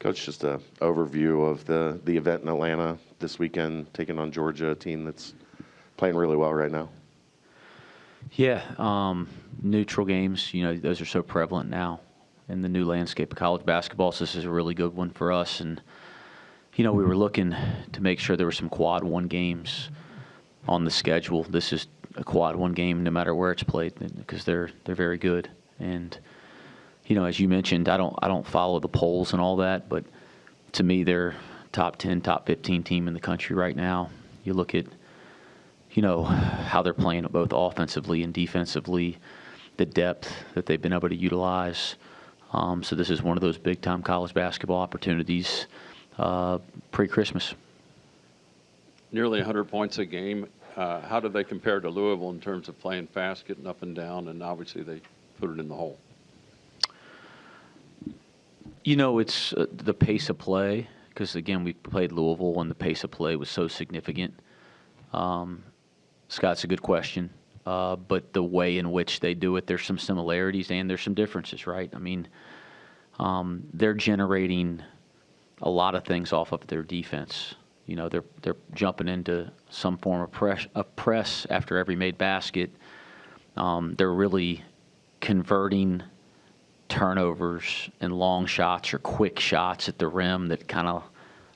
Coach, just an overview of the event in Atlanta this weekend, taking on Georgia, a team that's playing really well right now. Yeah, neutral games, those are so prevalent now in the new landscape of college basketball, so this is a really good one for us. And, we were looking to make sure there were some quad one games on the schedule. This is a quad one game no matter where it's played because they're very good. And, as you mentioned, I don't follow the polls and all that, but to me they're top 10, top 15 team in the country right now. You look at how they're playing both offensively and defensively, the depth that they've been able to utilize. So this is one of those big-time college basketball opportunities pre-Christmas. Nearly 100 points a game. How do they compare to Louisville in terms of playing fast, getting up and down, and obviously they put it in the hole? It's the pace of play because, again, we played Louisville and the pace of play was so significant. Scott's a good question, but the way in which they do it, there's some similarities and there's some differences, right? I mean, they're generating a lot of things off of their defense. They're jumping into some form of press after every made basket. They're really converting turnovers and long shots or quick shots at the rim that kind of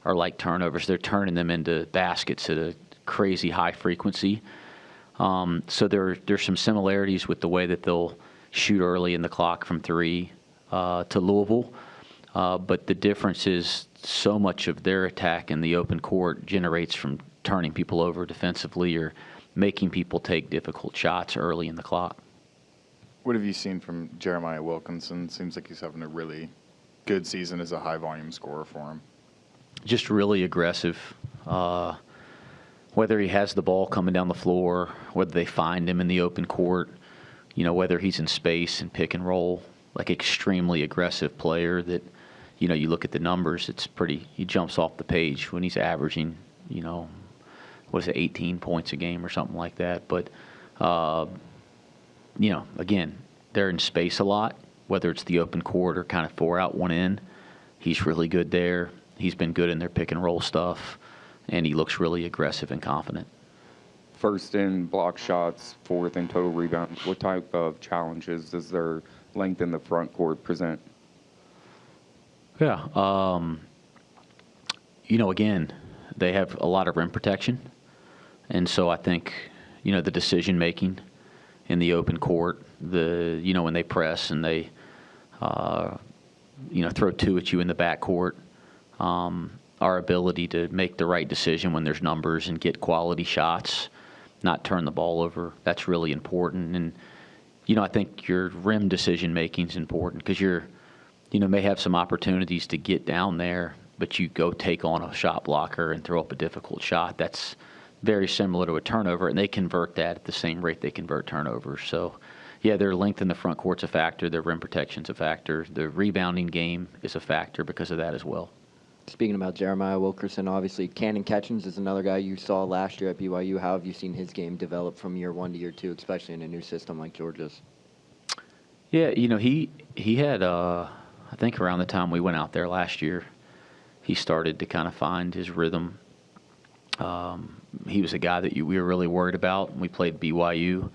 are like turnovers. They're turning them into baskets at a crazy high frequency. So there's some similarities with the way that they'll shoot early in the clock from three to Louisville. But the difference is so much of their attack in the open court generates from turning people over defensively or making people take difficult shots early in the clock. What have you seen from Jeremiah Wilkinson? Seems like he's having a really good season as a high-volume scorer for him. Just really aggressive. Whether he has the ball coming down the floor, whether they find him in the open court, whether he's in space and pick and roll, like extremely aggressive player that, you look at the numbers, he jumps off the page when he's averaging, 18 points a game or something like that. But, again, they're in space a lot, whether it's the open court or kind of 4 out, 1 in. He's really good there. He's been good in their pick and roll stuff, and he looks really aggressive and confident. First in block shots, fourth in total rebounds. What type of challenges does their length in the front court present? Yeah. Again, they have a lot of rim protection. And so I think, the decision-making in the open court, when they press and they, throw two at you in the backcourt, our ability to make the right decision when there's numbers and get quality shots, not turn the ball over, that's really important. And, I think your rim decision-making is important because may have some opportunities to get down there, but you go take on a shot blocker and throw up a difficult shot. That's very similar to a turnover, and they convert that at the same rate they convert turnovers. So, yeah, their length in the front court's a factor. Their rim protection's a factor. The rebounding game is a factor because of that as well. Speaking about Jeremiah Wilkerson, obviously, Cannon Catchings is another guy you saw last year at BYU. How have you seen his game develop from year 1 to year 2, especially in a new system like Georgia's? Yeah, he had, I think around the time we went out there last year, he started to kind of find his rhythm. He was a guy that we were really worried about when we played BYU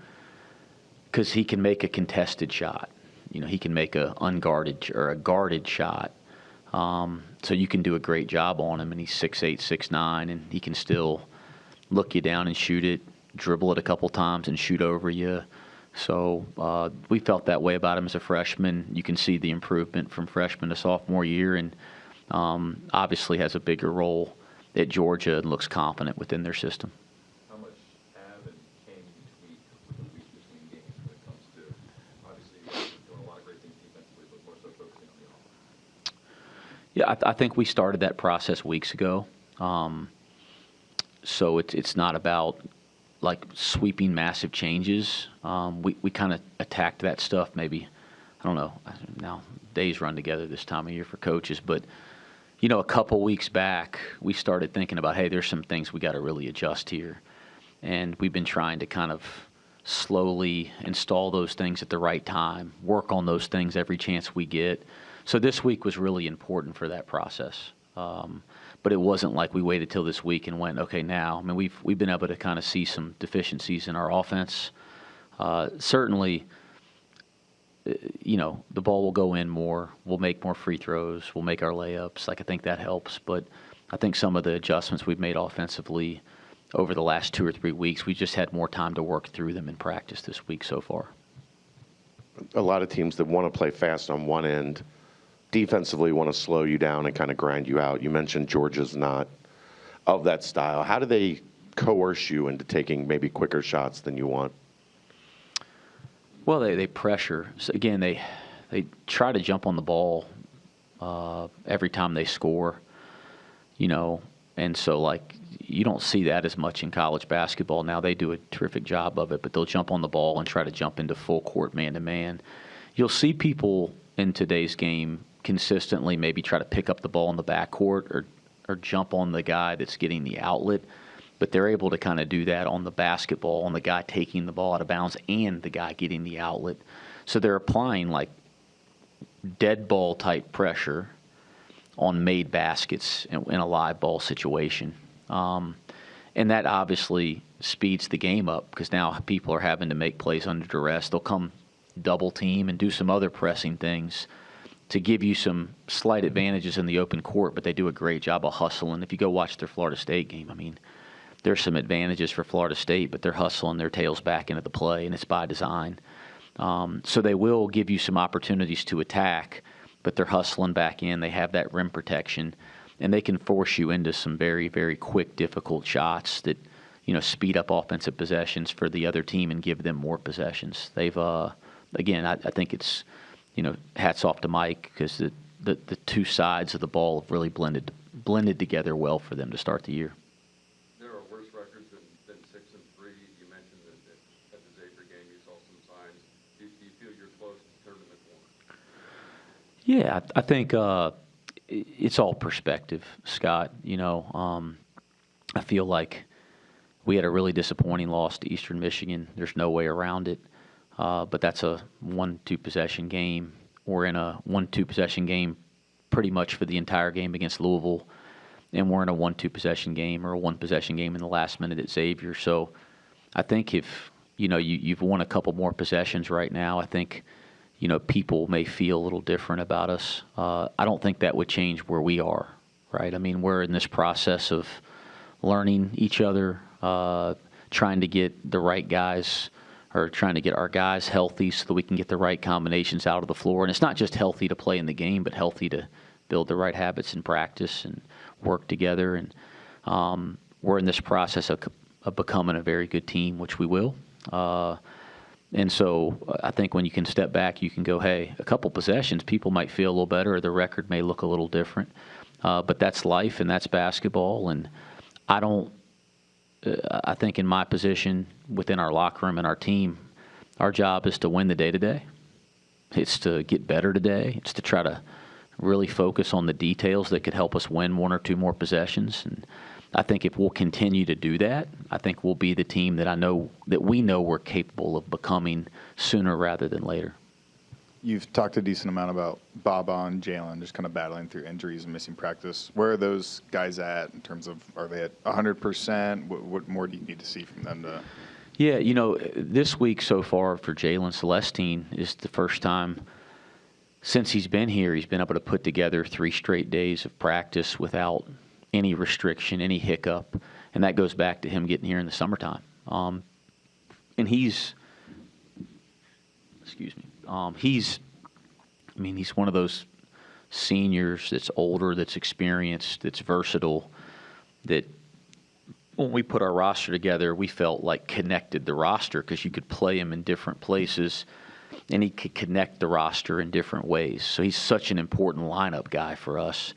because he can make a contested shot. He can make a unguarded or a guarded shot. So you can do a great job on him, and he's 6'8", 6'9", and he can still look you down and shoot it, dribble it a couple times and shoot over you. So we felt that way about him as a freshman. You can see the improvement from freshman to sophomore year, and obviously has a bigger role at Georgia and looks confident within their system. How much have and can you tweak with the week between games when it comes to, obviously, you're doing a lot of great things defensively, but more so focusing on the offense? Yeah, I think we started that process weeks ago. So it's not about like sweeping massive changes. We kind of attacked that stuff maybe, I don't know, now days run together this time of year for coaches, but a couple weeks back, we started thinking about, hey, there's some things we got to really adjust here. And we've been trying to kind of slowly install those things at the right time, work on those things every chance we get So this week was really important for that process. But it wasn't like we waited till this week and went, okay, now. I mean, we've been able to kind of see some deficiencies in our offense. Certainly, the ball will go in more. We'll make more free throws. We'll make our layups. I think that helps. But I think some of the adjustments we've made offensively over the last 2 or 3 weeks, we just had more time to work through them in practice this week so far. A lot of teams that want to play fast on one end defensively want to slow you down and kind of grind you out. You mentioned Georgia's not of that style. How do they coerce you into taking maybe quicker shots than you want? Well, they pressure. So again, they try to jump on the ball every time they score, and so you don't see that as much in college basketball. Now they do a terrific job of it, but they'll jump on the ball and try to jump into full court man-to-man. You'll see people in today's game consistently maybe try to pick up the ball in the backcourt or jump on the guy that's getting the outlet, but they're able to kind of do that on the basketball, on the guy taking the ball out of bounds and the guy getting the outlet. So they're applying dead ball type pressure on made baskets in a live ball situation. And that obviously speeds the game up because now people are having to make plays under duress. They'll come double team and do some other pressing things to give you some slight advantages in the open court, but they do a great job of hustling. If you go watch their Florida State game, I mean, there's some advantages for Florida State, but they're hustling their tails back into the play, and it's by design. So they will give you some opportunities to attack, but they're hustling back in. They have that rim protection, and they can force you into some very, very quick, difficult shots that, speed up offensive possessions for the other team and give them more possessions. They've, again, I think it's, hats off to Mike because the two sides of the ball have really blended together well for them to start the year. There are worse records than 6-3. You mentioned that at the Xavier game you saw some signs. Do you feel you're close to turning the corner? Yeah, I think it's all perspective, Scott. I feel like we had a really disappointing loss to Eastern Michigan. There's no way around it. But that's a 1-2 possession game. We're in a 1-2 possession game pretty much for the entire game against Louisville. And we're in a 1-2 possession game or a 1 possession game in the last minute at Xavier. So I think if, you've won a couple more possessions right now, I think, people may feel a little different about us. I don't think that would change where we are, right? I mean, we're in this process of learning each other, trying to get the right guys or trying to get our guys healthy so that we can get the right combinations out of the floor. And it's not just healthy to play in the game, but healthy to build the right habits in practice and work together. And we're in this process of becoming a very good team, which we will. And so I think when you can step back, you can go, hey, a couple possessions, people might feel a little better or the record may look a little different. But that's life and that's basketball. And I think in my position within our locker room and our team, our job is to win the day-to-day. It's to get better today. It's to try to really focus on the details that could help us win 1 or 2 more possessions. And I think if we'll continue to do that, I think we'll be the team that we know we're capable of becoming sooner rather than later. You've talked a decent amount about Baba and Jalen just kind of battling through injuries and missing practice. Where are those guys at in terms of, are they at 100%? What more do you need to see from them to? Yeah, this week so far for Jalen Celestine is the first time since he's been here, he's been able to put together 3 straight days of practice without any restriction, any hiccup. And that goes back to him getting here in the summertime. And he's one of those seniors that's older, that's experienced, that's versatile, that when we put our roster together, we felt like connected the roster because you could play him in different places and he could connect the roster in different ways. So he's such an important lineup guy for us.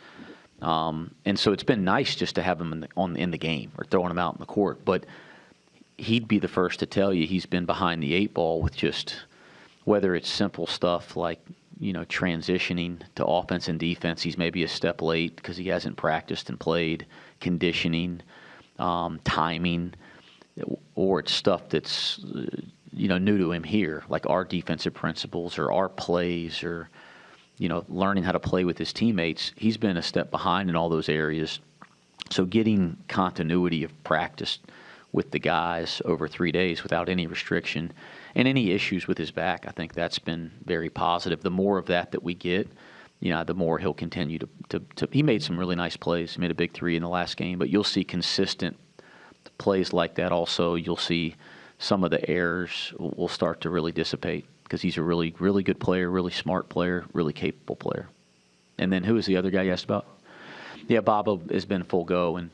And so it's been nice just to have him in the game or throwing him out in the court. But he'd be the first to tell you he's been behind the 8 ball with just whether it's simple stuff like, transitioning to offense and defense. He's maybe a step late because he hasn't practiced and played, conditioning, timing, or it's stuff that's, new to him here, like our defensive principles or our plays or, learning how to play with his teammates, he's been a step behind in all those areas. So getting continuity of practice with the guys over 3 days without any restriction and any issues with his back, I think that's been very positive. The more of that we get, the more he'll continue to he made some really nice plays. He made a big 3 in the last game, but you'll see consistent plays like that also. You'll see some of the errors will start to really dissipate because he's a really, really good player, really smart player, really capable player. And then who is the other guy you asked about? Yeah, Baba has been full go, and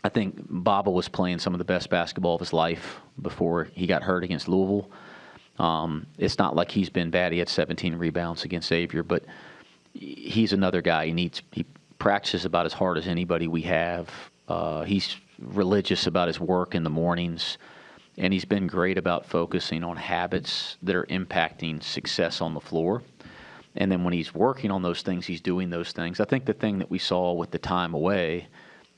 I think Baba was playing some of the best basketball of his life before he got hurt against Louisville. It's not like he's been bad. He had 17 rebounds against Xavier, but he's another guy. He practices about as hard as anybody we have. He's religious about his work in the mornings, and he's been great about focusing on habits that are impacting success on the floor. And then when he's working on those things, he's doing those things. I think the thing that we saw with the time away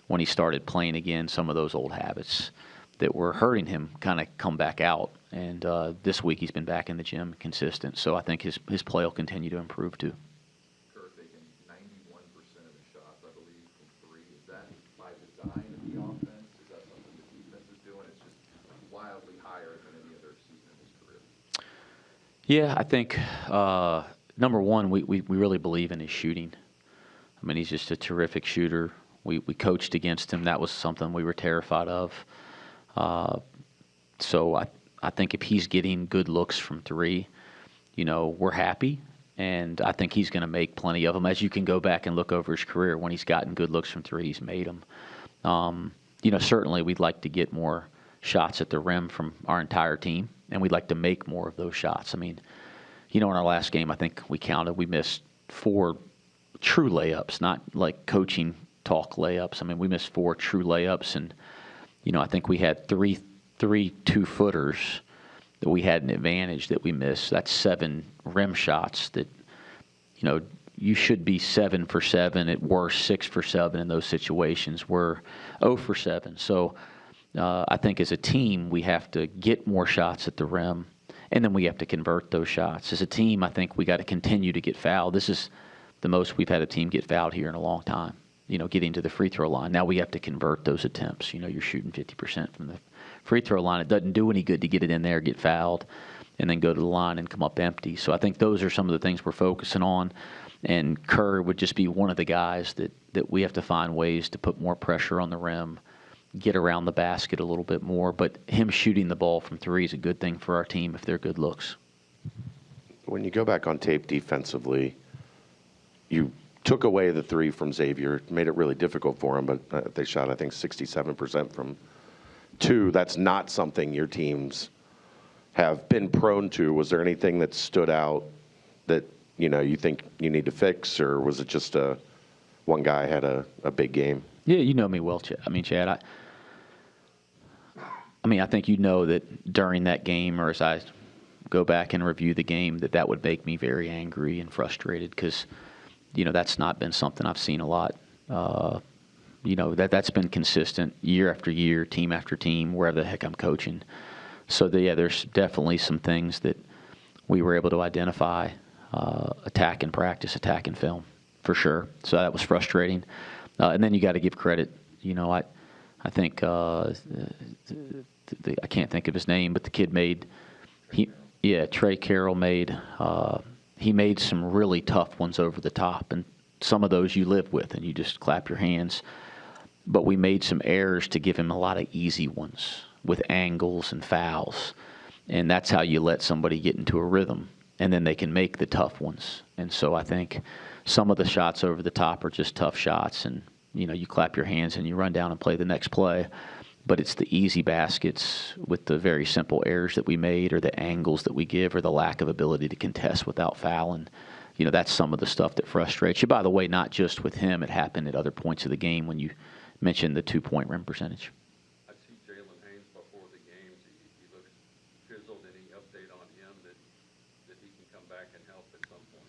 when he started playing again, some of those old habits that were hurting him kind of come back out. And this week he's been back in the gym consistent. So I think his play will continue to improve too. Kerr taking 91% of his shots, I believe, from 3. Is that by design of the offense? Is that something the defense is doing? It's just wildly higher than any other season in his career. Yeah, I think number one, we really believe in his shooting. I mean, he's just a terrific shooter. We coached against him. That was something we were terrified of. So I think if he's getting good looks from 3, we're happy. And I think he's going to make plenty of them. As you can go back and look over his career, when he's gotten good looks from 3, he's made them. Certainly we'd like to get more shots at the rim from our entire team, and we'd like to make more of those shots. I mean, in our last game, I think we missed 4 true layups, not like coaching talk layups. I mean, we missed 4 true layups, and, I think we had three 2-footers that we had an advantage that we missed. That's 7 rim shots that, you should be 7 for 7, at worst 6 for 7 in those situations. We're 0 for 7. So I think as a team, we have to get more shots at the rim, and then we have to convert those shots. As a team, I think we got to continue to get fouled. This is the most we've had a team get fouled here in a long time, getting to the free throw line. Now we have to convert those attempts. You're shooting 50% from the free throw line. It doesn't do any good to get it in there, get fouled, and then go to the line and come up empty. So I think those are some of the things we're focusing on. And Kerr would just be one of the guys that we have to find ways to put more pressure on the rim, get around the basket a little bit more. But him shooting the ball from 3 is a good thing for our team if they're good looks. When you go back on tape defensively, you took away the 3 from Xavier, made it really difficult for him, but they shot, I think, 67% from 2. That's not something your teams have been prone to. Was there anything that stood out that, you think you need to fix, or was it just one guy had a big game? Yeah, you know me well, Chad. I think you know that during that game, or as I go back and review the game, that would make me very angry and frustrated because, that's not been something I've seen a lot. That's been consistent year after year, team after team, wherever the heck I'm coaching. So, there's definitely some things that we were able to identify, attack in practice, attack in film, for sure. So that was frustrating. And then you got to give credit. I think I can't think of his name, but the kid Trey Carroll made some really tough ones over the top, and some of those you live with, and you just clap your hands. But we made some errors to give him a lot of easy ones with angles and fouls, and that's how you let somebody get into a rhythm, and then they can make the tough ones. And so I think some of the shots over the top are just tough shots, and you clap your hands and you run down and play the next play. But it's the easy baskets with the very simple errors that we made, or the angles that we give, or the lack of ability to contest without fouling. That's some of the stuff that frustrates you. By the way, not just with him. It happened at other points of the game when you mentioned the 2-point rim percentage. I see Jalen Haynes before the games. He looks fizzled. Any update on him that he can come back and help at some point?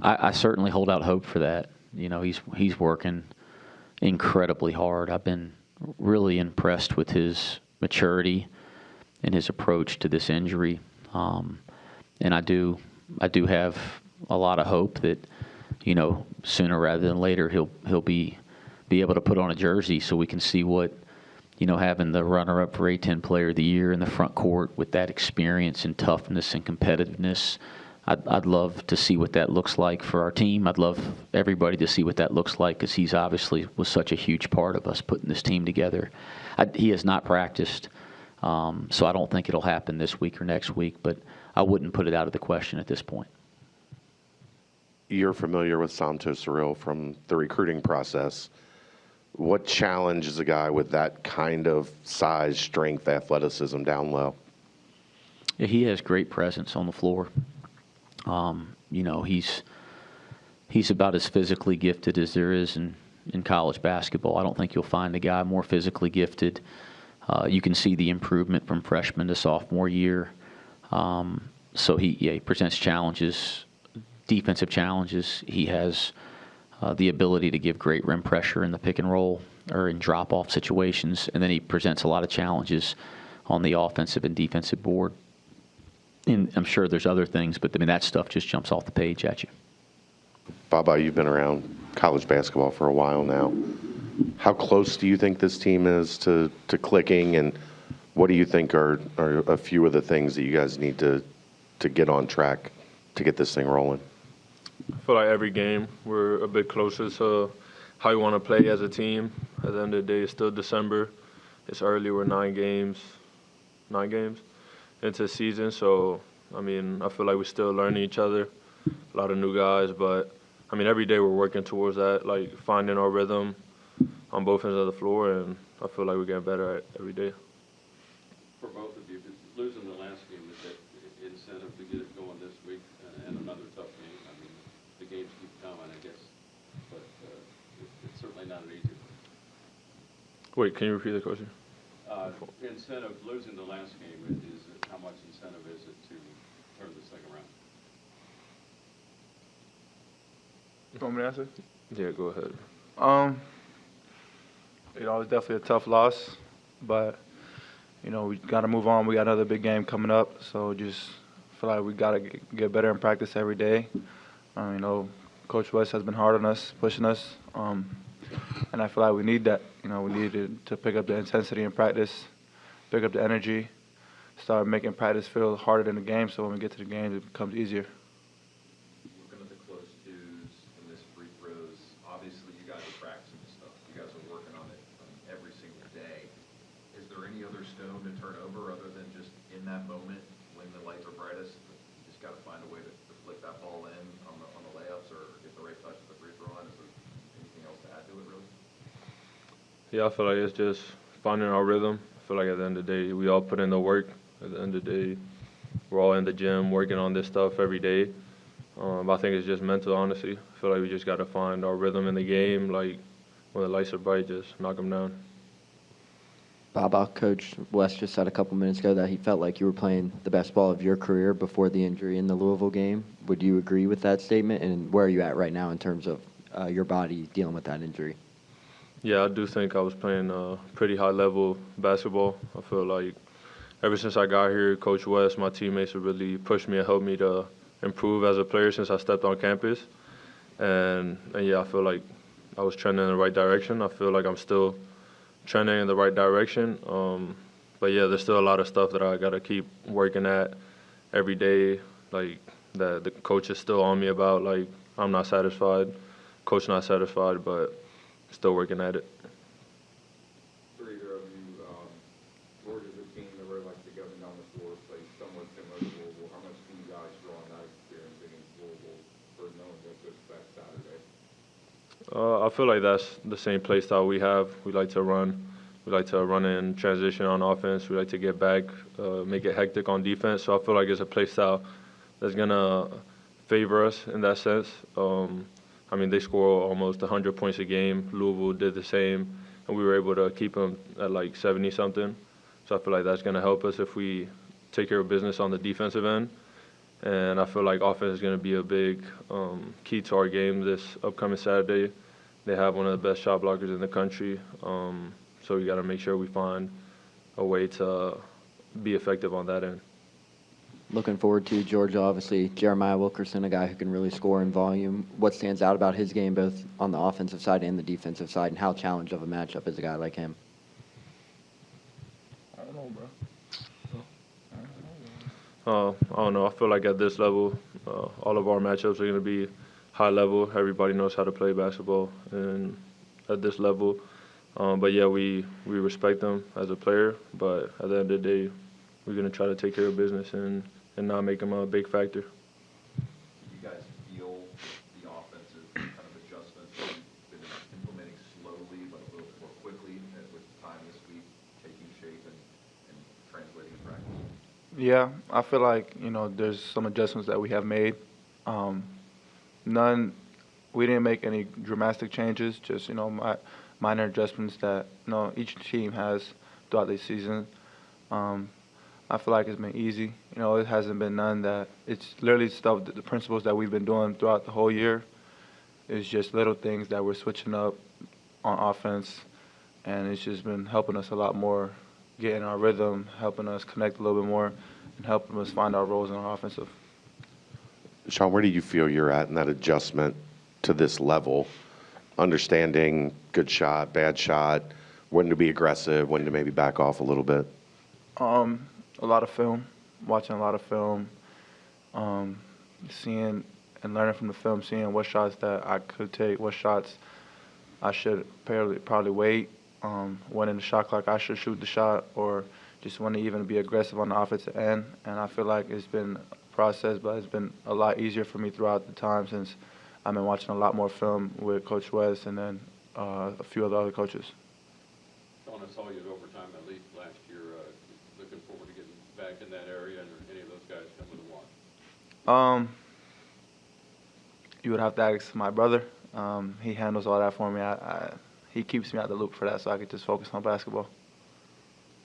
I certainly hold out hope for that. He's working incredibly hard. I've been really impressed with his maturity and his approach to this injury. And I do have a lot of hope that, sooner rather than later he'll be able to put on a jersey so we can see what, having the runner-up for A-10 Player of the Year in the front court with that experience and toughness and competitiveness. I'd love to see what that looks like for our team. I'd love everybody to see what that looks like because he's obviously was such a huge part of us putting this team together. He has not practiced, so I don't think it'll happen this week or next week, but I wouldn't put it out of the question at this point. You're familiar with Santos Cyril from the recruiting process. What challenges a guy with that kind of size, strength, athleticism down low? Yeah, he has great presence on the floor. He's about as physically gifted as there is in college basketball. I don't think you'll find a guy more physically gifted. You can see the improvement from freshman to sophomore year. So he presents challenges, defensive challenges. He has the ability to give great rim pressure in the pick and roll or in drop-off situations, and then he presents a lot of challenges on the offensive and defensive board. And I'm sure there's other things, but that stuff just jumps off the page at you. Baba, you've been around college basketball for a while now. How close do you think this team is to clicking, and what do you think are a few of the things that you guys need to get on track to get this thing rolling? I feel like every game we're a bit closer to how we want to play as a team. At the end of the day, it's still December. It's early. We're 9 games into the season. So, I feel like we're still learning each other. A lot of new guys. But, every day we're working towards that, like finding our rhythm on both ends of the floor. And I feel like we're getting better at it every day. For both of you, losing the last game, is that incentive to get it going this week and another tough game? The games keep coming, I guess, but it's certainly not an easy one. Wait, can you repeat the question? Incentive, losing the last game, how much incentive is it to turn this thing around? You want me to answer? Yeah, go ahead. It's definitely a tough loss, but, we got to move on. We got another big game coming up, so just feel like we got to get better in practice every day. Coach West has been hard on us, pushing us, and I feel like we need that. We needed to pick up the intensity in practice, pick up the energy, start making practice feel harder than the game, so when we get to the game, it becomes easier. Looking at the close twos and this free throws, obviously you guys are practicing this stuff. You guys are working on it every single day. Is there any other stone to turn over other than just in that moment when the lights are brightest? You just got to find a way to flick that ball in on the layups or get the right touch with the free throw line. Is there anything else to add to it, really? Yeah, I feel like it's just finding our rhythm. I feel like at the end of the day, we all put in the work. At the end of the day, we're all in the gym working on this stuff every day. I think it's just mental, honestly. I feel like we just got to find our rhythm in the game. Like, when the lights are bright, just knock them down. Baba, Coach West just said a couple minutes ago that he felt like you were playing the best ball of your career before the injury in the Louisville game. Would you agree with that statement? And where are you at right now in terms of your body dealing with that injury? Yeah, I do think I was playing pretty high-level basketball. I feel like ever since I got here, Coach West, my teammates have really pushed me and helped me to improve as a player since I stepped on campus. And yeah, I feel like I was trending in the right direction. I feel like I'm still trending in the right direction. But yeah, there's still a lot of stuff that I got to keep working at every day, like that the coach is still on me about. Like, I'm not satisfied, coach not satisfied, but still working at it. For either of you, Georgia's a team that really likes to get them down the floor, play somewhat similar to Louisville. How much do you guys draw on that experience against Louisville for knowing what to expect Saturday? I feel like that's the same play style we have. We like to run. We like to run in transition on offense. We like to get back, make it hectic on defense. So I feel like it's a play style that's going to favor us in that sense. They score almost 100 points a game. Louisville did the same, and we were able to keep them at like 70-something. So I feel like that's going to help us if we take care of business on the defensive end. And I feel like offense is going to be a big key to our game this upcoming Saturday. They have one of the best shot blockers in the country, so we got to make sure we find a way to be effective on that end. looking forward to? Georgia, obviously, Jeremiah Wilkerson, a guy who can really score in volume. What stands out about his game, both on the offensive side and the defensive side, and how challenged of a matchup is a guy like him? I don't know, bro. I don't know. I feel like at this level, all of our matchups are going to be high level. Everybody knows how to play basketball, and at this level. But yeah, we respect them as a player. But at the end of the day, we're going to try to take care of business and not make them a big factor. Do you guys feel the offensive kind of adjustments that you've been implementing slowly but a little bit more quickly with time this week taking shape and translating in practice? Yeah, I feel like, there's some adjustments that we have made. We didn't make any dramatic changes, just, minor adjustments that, each team has throughout the season. I feel like it's been easy. It hasn't been none that, it's literally stuff, the principles that we've been doing throughout the whole year. It's just little things that we're switching up on offense, and it's just been helping us a lot more, getting our rhythm, helping us connect a little bit more, and helping us find our roles in our offensive. Shon, where do you feel you're at in that adjustment to this level? Understanding good shot, bad shot, when to be aggressive, when to maybe back off a little bit? A lot of film, watching a lot of film, seeing and learning from the film, seeing what shots that I could take, what shots I should probably wait, when in the shot clock I should shoot the shot, or just want to even be aggressive on the offensive end. And I feel like it's been a process, but it's been a lot easier for me throughout the time since I've been watching a lot more film with Coach West and then a few of the other coaches. Shon, I saw you at overtime at least last year. Looking forward to getting back in that area, and are any of those guys coming to watch? You would have to ask my brother. He handles all that for me. He keeps me out the loop for that, so I could just focus on basketball.